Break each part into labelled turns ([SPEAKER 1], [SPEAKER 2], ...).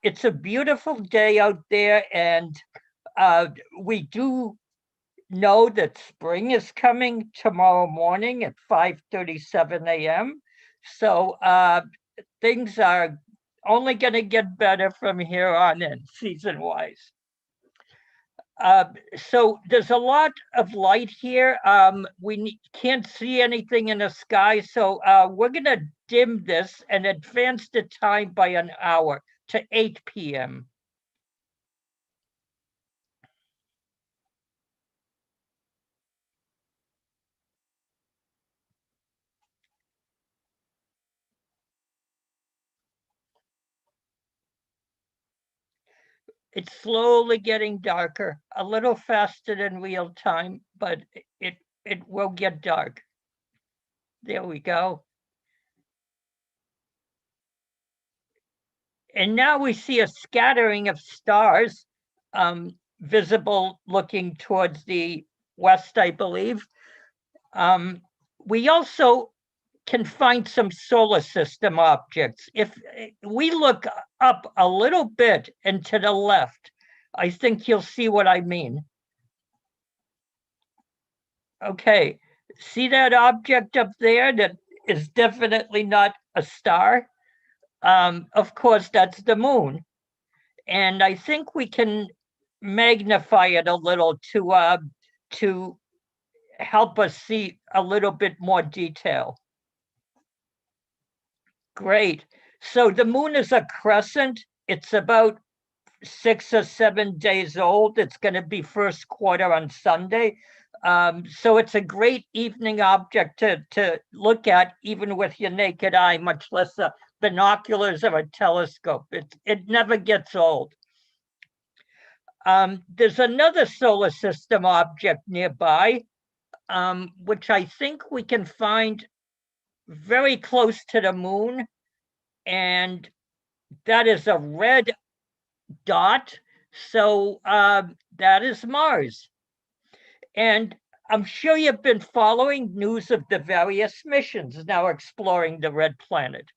[SPEAKER 1] it's a beautiful day out there, and we do know that spring is coming tomorrow morning at 5:37 a.m. So things are only going to get better from here on in, season-wise. So there's a lot of light here. We can't see anything in the sky, so we're going to dim this and advance the time by an hour to 8 p.m. It's slowly getting darker, a little faster than real time, but it will get dark. There we go. And now we see a scattering of stars visible looking towards the west, I believe. We also can find some solar system objects. If we look up a little bit and to the left, I think you'll see what I mean. Okay, see that object up there that is definitely not a star? Of course, that's the moon. And I think we can magnify it a little to help us see a little bit more detail. Great. So the moon is a crescent. It's about 6 or 7 days old. It's going to be first quarter on Sunday. So it's a great evening object to look at, even with your naked eye, much less binoculars or a telescope. It never gets old. There's another solar system object nearby, which I think we can find very close to the moon, and that is a red dot. So that is Mars. And I'm sure you've been following news of the various missions now exploring the red planet.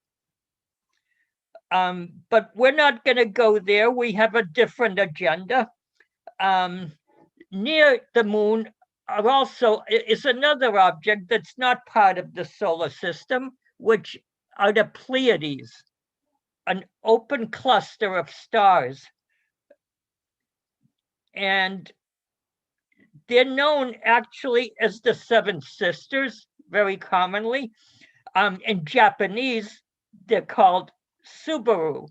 [SPEAKER 1] But we're not going to go there. We have a different agenda. Near the moon also is another object that's not part of the solar system, which are the Pleiades, an open cluster of stars. And they're known actually as the Seven Sisters, very commonly. In Japanese, they're called Subaru.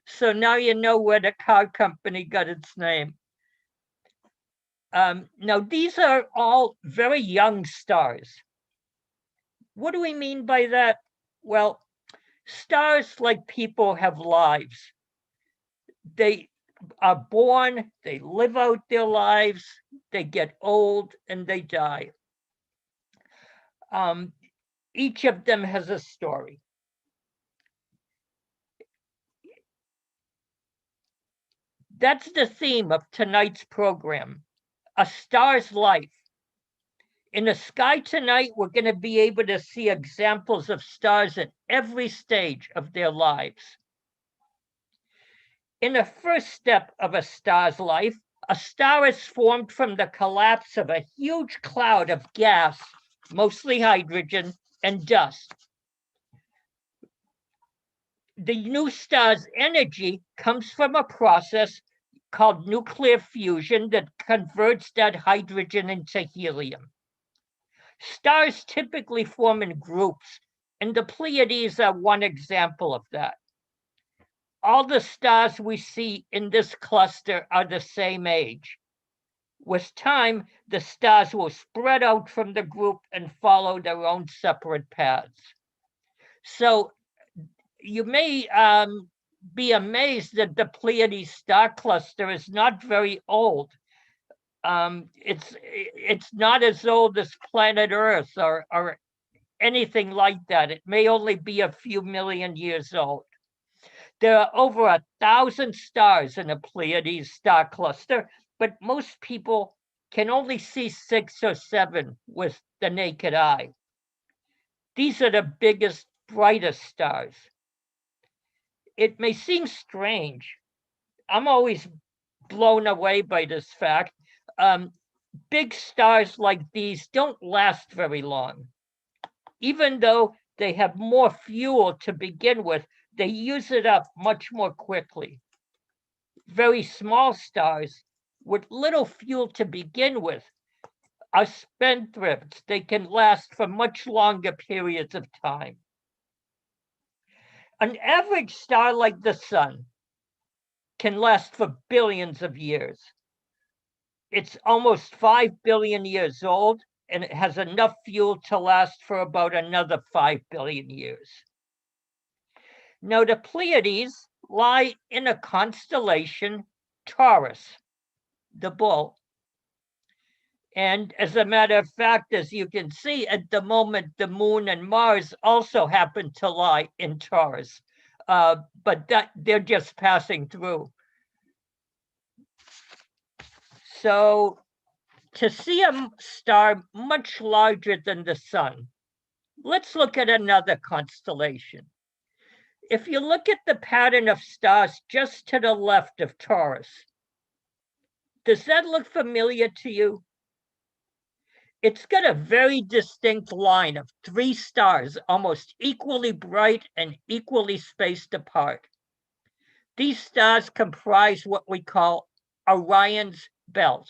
[SPEAKER 1] So now you know where the car company got its name. Now, these are all very young stars. What do we mean by that? Well, stars, like people, have lives. They are born, they live out their lives, they get old, and they die. Each of them has a story. That's the theme of tonight's program, a star's life. In the sky tonight, we're going to be able to see examples of stars at every stage of their lives. In the first step of a star's life, a star is formed from the collapse of a huge cloud of gas, mostly hydrogen, and dust. The new star's energy comes from a process called nuclear fusion that converts that hydrogen into helium. Stars typically form in groups, and the Pleiades are one example of that. All the stars we see in this cluster are the same age. With time, the stars will spread out from the group and follow their own separate paths. So you may be amazed that the Pleiades star cluster is not very old. It's not as old as planet Earth or anything like that. It may only be a few million years old. There are over 1,000 stars in a Pleiades star cluster, but most people can only see 6 or 7 with the naked eye. These are the biggest, brightest stars. It may seem strange, I'm always blown away by this fact. Big stars like these don't last very long. Even though they have more fuel to begin with, they use it up much more quickly. Very small stars with little fuel to begin with are spendthrifts. They can last for much longer periods of time. An average star like the sun can last for billions of years. It's almost 5 billion years old, and it has enough fuel to last for about another 5 billion years. Now, the Pleiades lie in a constellation, Taurus, the bull. And as a matter of fact, as you can see, at the moment, the moon and Mars also happen to lie in Taurus, but they're just passing through. So to see a star much larger than the sun, let's look at another constellation. If you look at the pattern of stars just to the left of Taurus, does that look familiar to you? It's got a very distinct line of 3 stars, almost equally bright and equally spaced apart. These stars comprise what we call Orion's belt.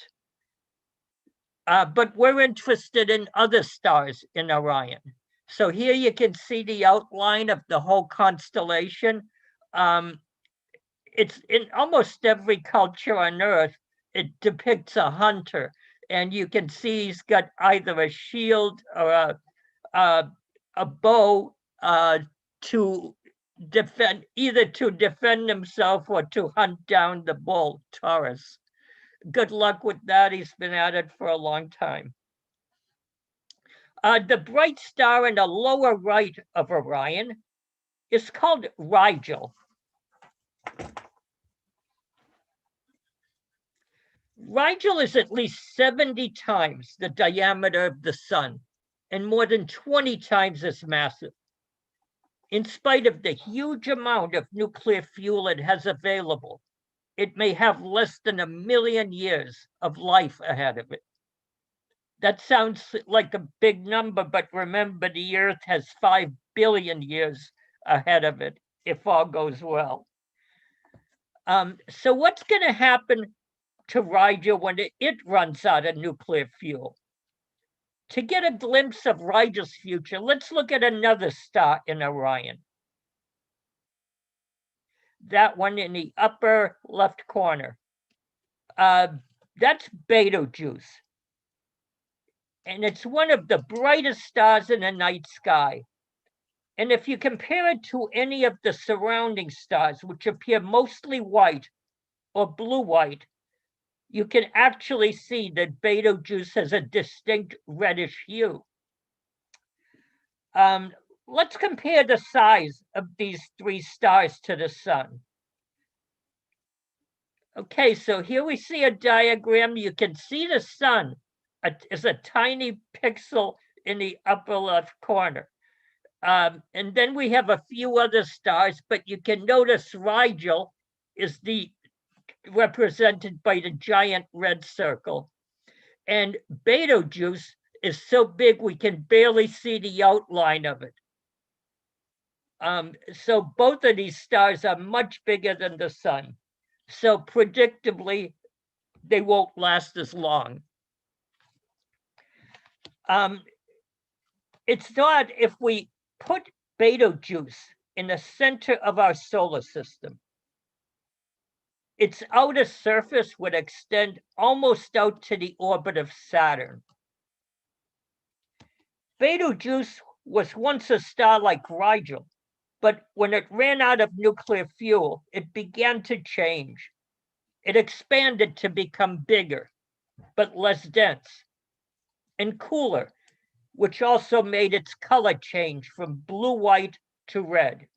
[SPEAKER 1] But we're interested in other stars in Orion. So here you can see the outline of the whole constellation. It's in almost every culture on Earth, it depicts a hunter. And you can see he's got either a shield or a bow to defend, either to defend himself or to hunt down the bull, Taurus. Good luck with that. He's been at it for a long time. The bright star in the lower right of Orion is called Rigel. Rigel is at least 70 times the diameter of the sun and more than 20 times as massive. In spite of the huge amount of nuclear fuel it has available, it may have less than 1 million years of life ahead of it. That sounds like a big number, but remember, the Earth has 5 billion years ahead of it if all goes well. So what's going to happen to Rigel when it runs out of nuclear fuel? To get a glimpse of Rigel's future, let's look at another star in Orion. That one in the upper left corner. That's Betelgeuse. And it's one of the brightest stars in the night sky. And if you compare it to any of the surrounding stars, which appear mostly white or blue-white, you can actually see that Betelgeuse has a distinct reddish hue. Let's compare the size of these 3 stars to the sun. Okay, so here we see a diagram. You can see the sun is a tiny pixel in the upper left corner. And then we have a few other stars, but you can notice Rigel is represented by the giant red circle. And Betelgeuse is so big we can barely see the outline of it. So both of these stars are much bigger than the sun. So predictably, they won't last as long. It's thought if we put Betelgeuse in the center of our solar system, its outer surface would extend almost out to the orbit of Saturn. Betelgeuse was once a star like Rigel, but when it ran out of nuclear fuel, it began to change. It expanded to become bigger, but less dense and cooler, which also made its color change from blue-white to red.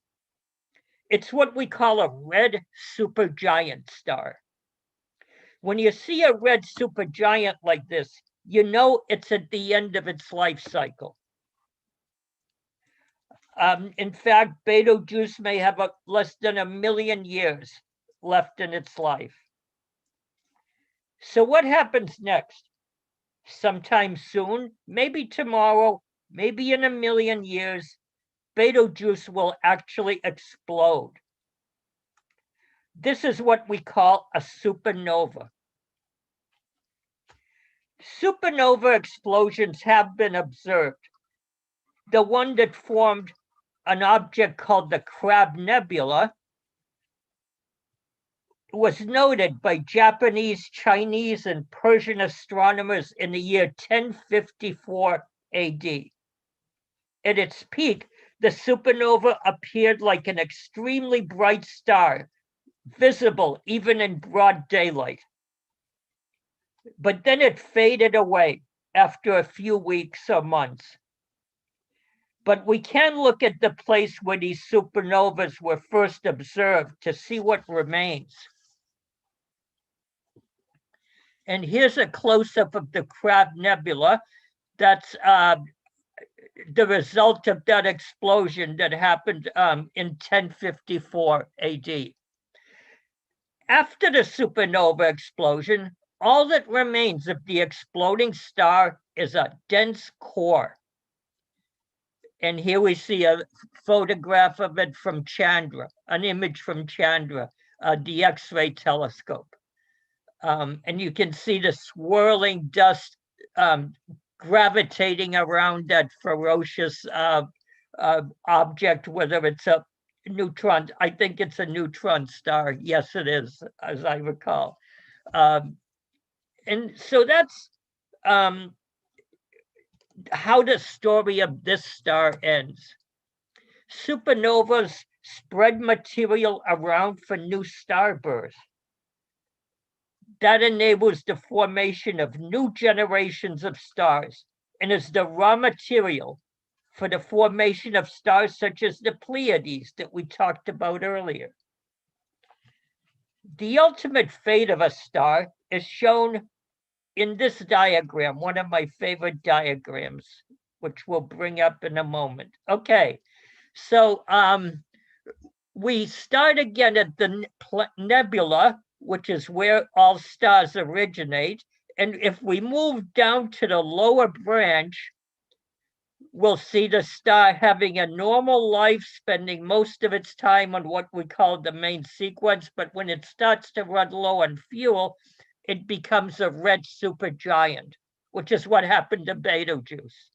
[SPEAKER 1] It's what we call a red supergiant star. When you see a red supergiant like this, you know it's at the end of its life cycle. In fact, Betelgeuse may have less than 1 million years left in its life. So what happens next? Sometime soon, maybe tomorrow, maybe in 1,000,000 years, Betelgeuse will actually explode. This is what we call a supernova. Supernova explosions have been observed. The one that formed an object called the Crab Nebula was noted by Japanese, Chinese, and Persian astronomers in the year 1054 AD. At its peak, the supernova appeared like an extremely bright star, visible even in broad daylight. But then it faded away after a few weeks or months. But we can look at the place where these supernovas were first observed to see what remains. And here's a close-up of the Crab Nebula. That's the result of that explosion that happened in 1054 AD. After the supernova explosion, all that remains of the exploding star is a dense core. And here we see a photograph of it from Chandra, an image from Chandra, the X-ray telescope. And you can see the swirling dust gravitating around that ferocious object, whether it's a neutron. I think it's a neutron star. Yes, it is, as I recall. And so that's how the story of this star ends. Supernovas spread material around for new star bursts. That enables the formation of new generations of stars and is the raw material for the formation of stars such as the Pleiades that we talked about earlier. The ultimate fate of a star is shown in this diagram, one of my favorite diagrams, which we'll bring up in a moment. Okay, so we start again at the nebula, which is where all stars originate. And if we move down to the lower branch, we'll see the star having a normal life, spending most of its time on what we call the main sequence. But when it starts to run low on fuel, it becomes a red supergiant, which is what happened to Betelgeuse.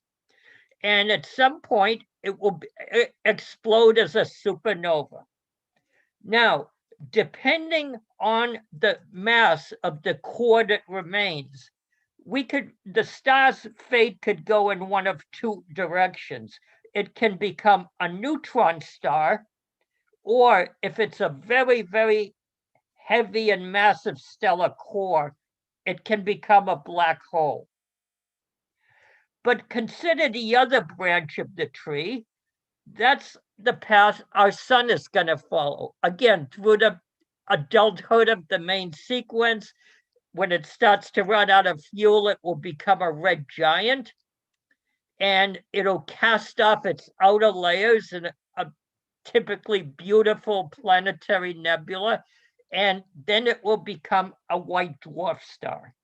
[SPEAKER 1] And at some point, it will explode as a supernova. Now, depending on the mass of the core that remains, the star's fate could go in one of two directions. It can become a neutron star, or if it's a very, very heavy and massive stellar core, it can become a black hole. But consider the other branch of the tree. That's the path our sun is going to follow. Again, through the adulthood of the main sequence, when it starts to run out of fuel, it will become a red giant, and it'll cast off its outer layers in a typically beautiful planetary nebula, and then it will become a white dwarf star.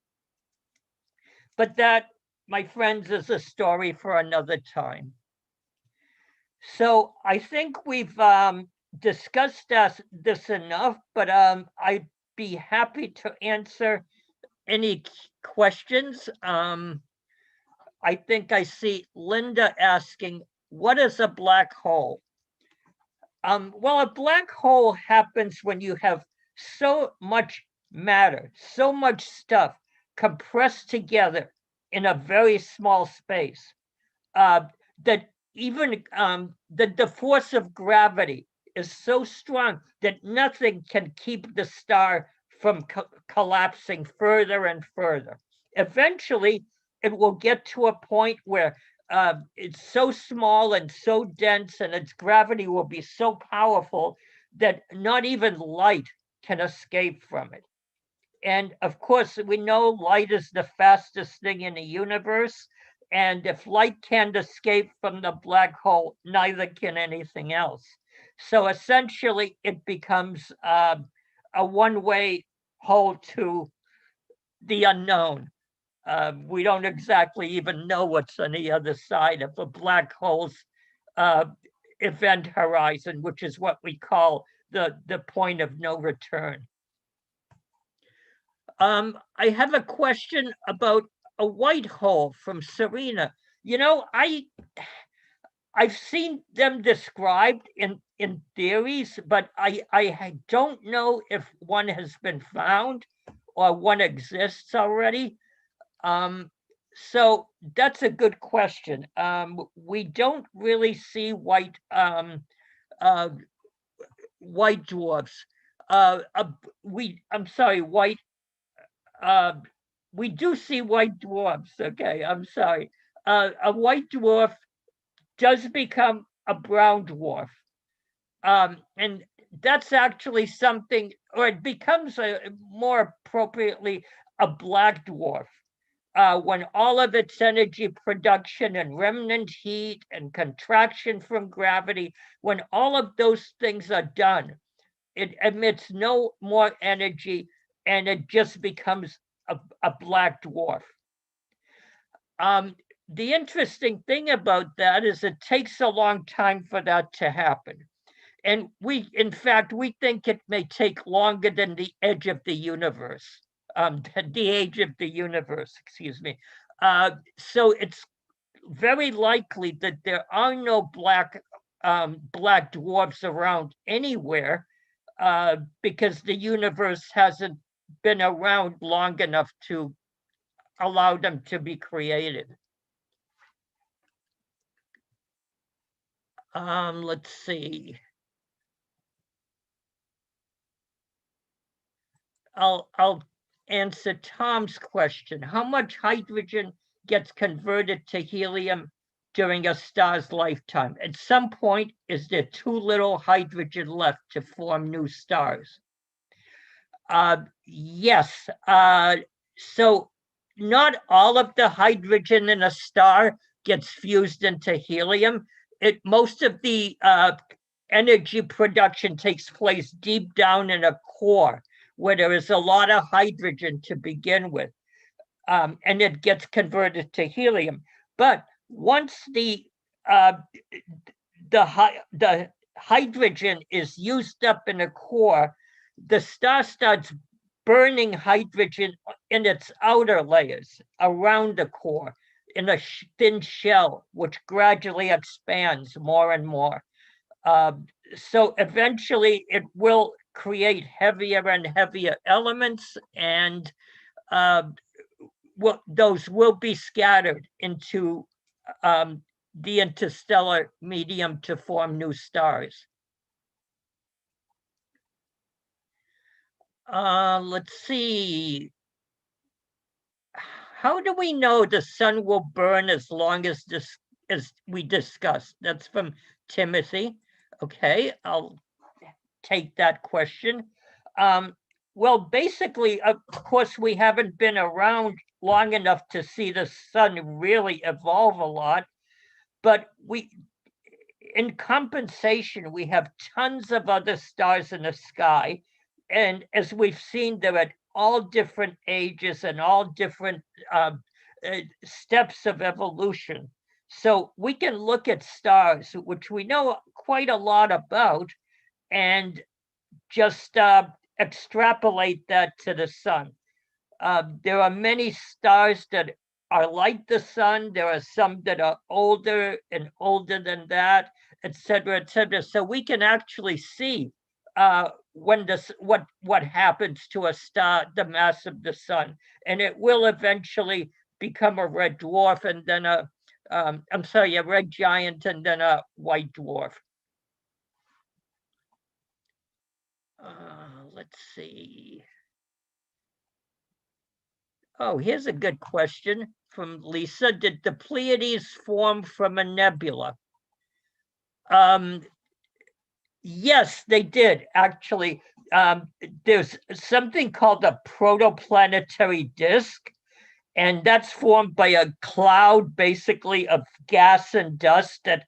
[SPEAKER 1] But that, my friends, is a story for another time. So I think we've discussed this enough, but I'd be happy to answer any questions. I think I see Linda asking, what is a black hole? Well, a black hole happens when you have so much matter, so much stuff compressed together in a very small space that even the force of gravity is so strong that nothing can keep the star from collapsing further and further. Eventually, it will get to a point where it's so small and so dense, and its gravity will be so powerful that not even light can escape from it. And of course, we know light is the fastest thing in the universe. And if light can't escape from the black hole, neither can anything else. So essentially, it becomes a one-way hole to the unknown. We don't exactly even know what's on the other side of a black hole's event horizon, which is what we call the point of no return. I have a question about a white hole from Serena. You know, I've seen them described in theories, but I don't know if one has been found or one exists already. So that's a good question. We don't really see white dwarfs. White. We do see white dwarfs. Okay, I'm sorry. A white dwarf does become a brown dwarf. And that's actually something, or it becomes more appropriately a black dwarf. When all of its energy production and remnant heat and contraction from gravity, when all of those things are done, it emits no more energy and it just becomes a black dwarf. The interesting thing about that is it takes a long time for that to happen. And in fact, we think it may take longer than the edge of the universe. The age of the universe, excuse me. So it's very likely that there are no black dwarfs around anywhere because the universe hasn't been around long enough to allow them to be created. Let's see. I'll answer Tom's question. How much hydrogen gets converted to helium during a star's lifetime? At some point, is there too little hydrogen left to form new stars? Yes. So not all of the hydrogen in a star gets fused into helium. Most of the energy production takes place deep down in a core where there is a lot of hydrogen to begin with, and it gets converted to helium. But once the hydrogen is used up in a core, the star starts burning hydrogen in its outer layers around the core in a thin shell, which gradually expands more and more. So eventually it will create heavier and heavier elements, and those will be scattered into the interstellar medium to form new stars. Let's see. How do we know the sun will burn as long as we discussed? That's from Timothy. Okay, I'll take that question. Well, basically, of course, we haven't been around long enough to see the sun really evolve a lot, but in compensation, we have tons of other stars in the sky. And as we've seen, they're at all different ages and all different steps of evolution. So we can look at stars, which we know quite a lot about, and just extrapolate that to the sun. There are many stars that are like the sun. There are some that are older and older than that, et cetera, et cetera. So we can actually see what happens to a star, the mass of the sun, and it will eventually become a red dwarf, and then a red giant, and then a white dwarf. Let's see. Oh, here's a good question from Lisa. Did the Pleiades form from a nebula? Yes, they did, actually. There's something called a Protoplanetary Disk, and that's formed by a cloud, basically, of gas and dust that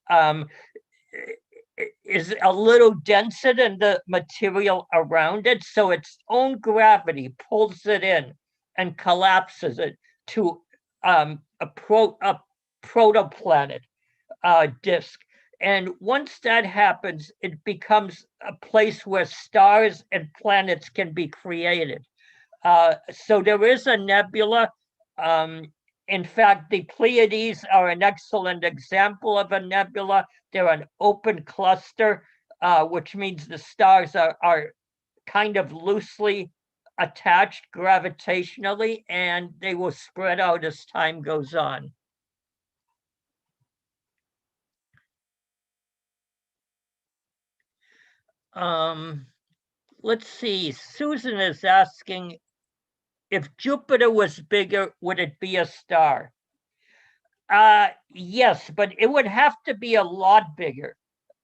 [SPEAKER 1] is a little denser than the material around it, so its own gravity pulls it in and collapses it to a protoplanet disk. And once that happens, it becomes a place where stars and planets can be created. So there is a nebula. In fact, the Pleiades are an excellent example of a nebula. They're an open cluster, which means the stars are kind of loosely attached gravitationally, and they will spread out as time goes on. Let's see. Susan is asking, if Jupiter was bigger, would it be a star? Yes, but it would have to be a lot bigger.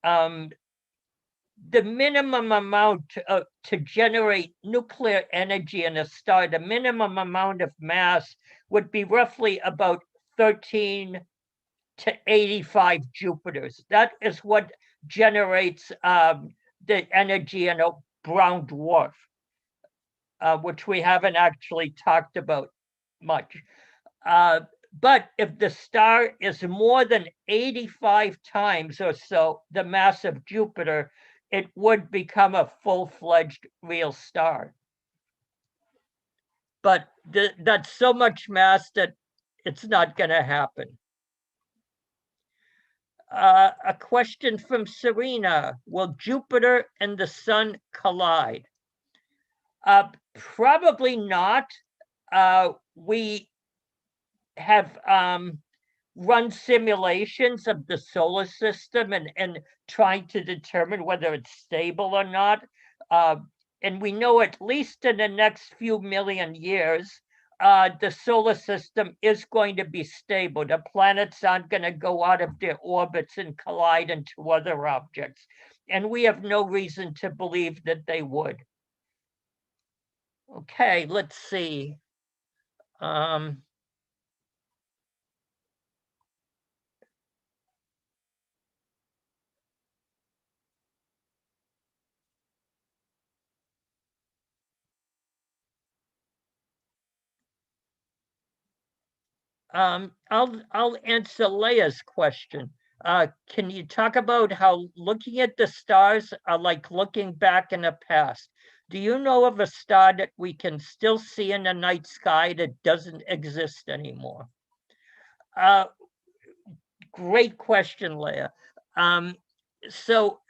[SPEAKER 1] The minimum amount to generate nuclear energy in a star, the minimum amount of mass would be roughly about 13 to 85 Jupiters. That is what generates the energy in a brown dwarf, which we haven't actually talked about much. But if the star is more than 85 times or so the mass of Jupiter, it would become a full-fledged real star. But that's so much mass that it's not going to happen. A question from Serena. Will Jupiter and the sun collide? Probably not. We have run simulations of the solar system and trying to determine whether it's stable or not. And we know at least in the next few million years, the solar system is going to be stable. The planets aren't going to go out of their orbits and collide into other objects. And we have no reason to believe that they would. Okay, let's see. I'll answer Leia's question. Can you talk about how looking at the stars are like looking back in the past? Do you know of a star that we can still see in the night sky that doesn't exist anymore? Great question, Leia. So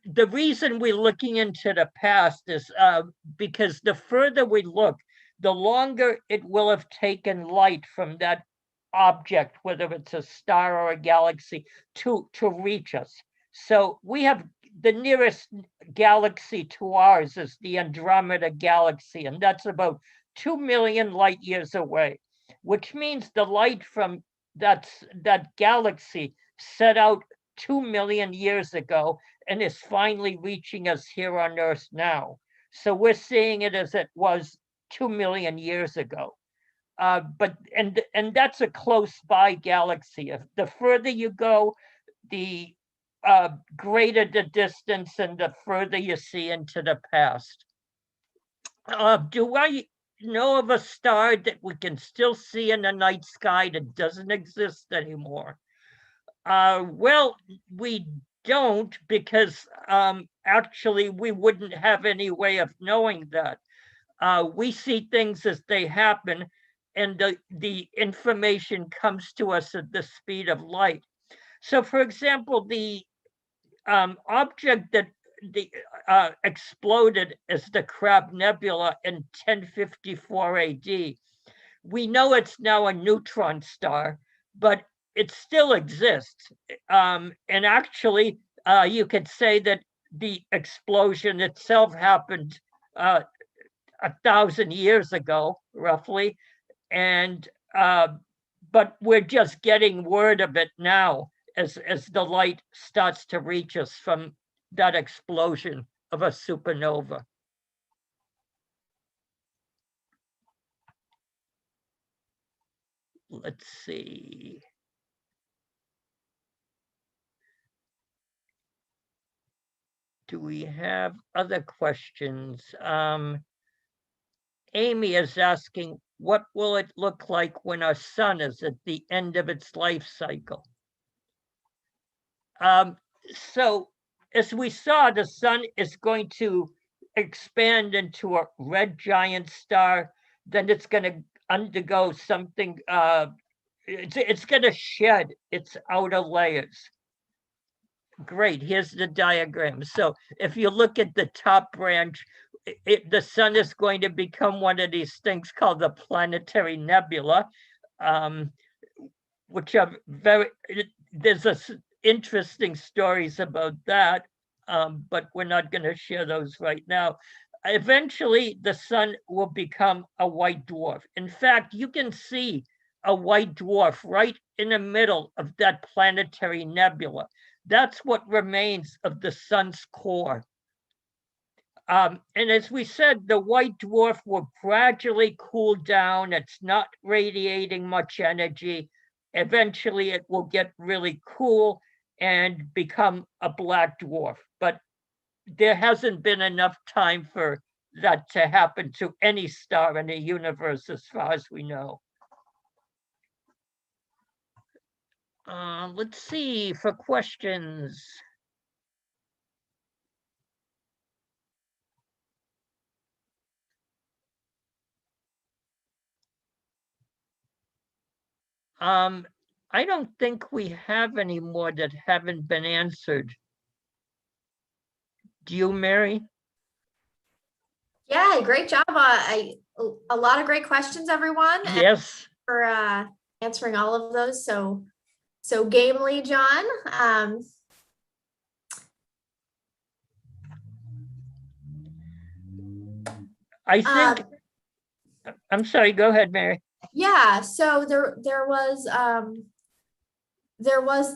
[SPEAKER 1] the reason we're looking into the past is because the further we look, the longer it will have taken light from that object, whether it's a star or a galaxy, to reach us. So we have the nearest galaxy to ours is the Andromeda Galaxy, and that's about 2 million light years away, which means the light from that galaxy set out 2 million years ago and is finally reaching us here on Earth now. So we're seeing it as it was 2 million years ago. But that's a close by galaxy. If the further you go, the greater the distance and the further you see into the past. Do I know of a star that we can still see in the night sky that doesn't exist anymore? Well, we don't, because actually we wouldn't have any way of knowing that. We see things as they happen, and the information comes to us at the speed of light. So, for example, the object that exploded as the Crab Nebula in 1054 AD, we know it's now a neutron star, but it still exists. And actually, you could say that the explosion itself happened 1,000 years ago, roughly, and but we're just getting word of it now as the light starts to reach us from that explosion of a supernova. Let's see. do we have other questions? Amy is asking, what will it look like when our sun is at the end of its life cycle? So as we saw, the sun is going to expand into a red giant star. Then it's going to undergo something. It's going to shed its outer layers. Great. Here's the diagram. So if you look at the top branch, the sun is going to become one of these things called the Planetary Nebula, which are there's interesting stories about that, but we're not going to share those right now. Eventually, the sun will become a white dwarf. In fact, you can see a white dwarf right in the middle of that planetary nebula. That's what remains of the sun's core. And as we said, the white dwarf will gradually cool down. It's not radiating much energy. Eventually, it will get really cool and become a black dwarf. But there hasn't been enough time for that to happen to any star in the universe, as far as we know. Let's see for questions. I don't think we have any more that haven't been answered. Do you, Mary?
[SPEAKER 2] Yeah, great job. A lot of great questions, everyone.
[SPEAKER 1] Yes.
[SPEAKER 2] For answering all of those so gamely, John.
[SPEAKER 1] I think. I'm sorry. Go ahead, Mary.
[SPEAKER 2] Yeah. So there was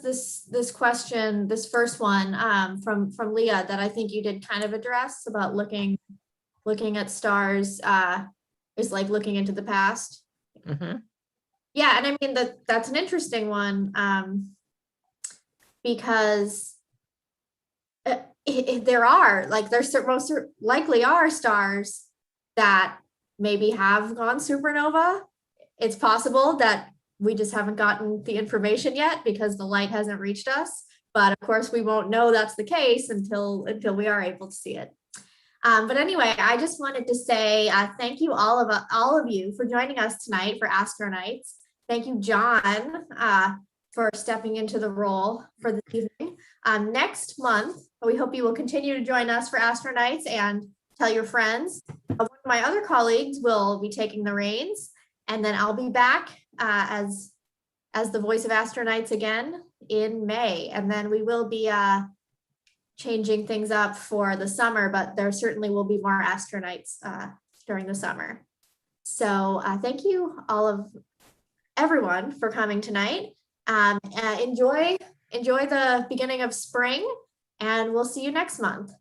[SPEAKER 2] this question, this first one from Leah that I think you did kind of address about looking at stars is like looking into the past.
[SPEAKER 1] Mm-hmm.
[SPEAKER 2] Yeah, and I mean that's an interesting one because there are most likely are stars that maybe have gone supernova. It's possible that we just haven't gotten the information yet because the light hasn't reached us. But of course, we won't know that's the case until we are able to see it. But anyway, I just wanted to say thank you all of you for joining us tonight for AstroNights. Thank you, John, for stepping into the role for this evening. Next month, we hope you will continue to join us for AstroNights and tell your friends. One of my other colleagues will be taking the reins, and then I'll be back as the voice of AstroNights again in May, and then we will be changing things up for the summer, but there certainly will be more AstroNights during the summer. So thank you everyone for coming tonight. Enjoy the beginning of spring, and we'll see you next month.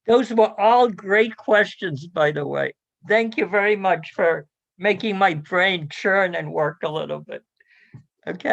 [SPEAKER 1] Those were all great questions, by the way. Thank you very much for making my brain churn and work a little bit. Okay.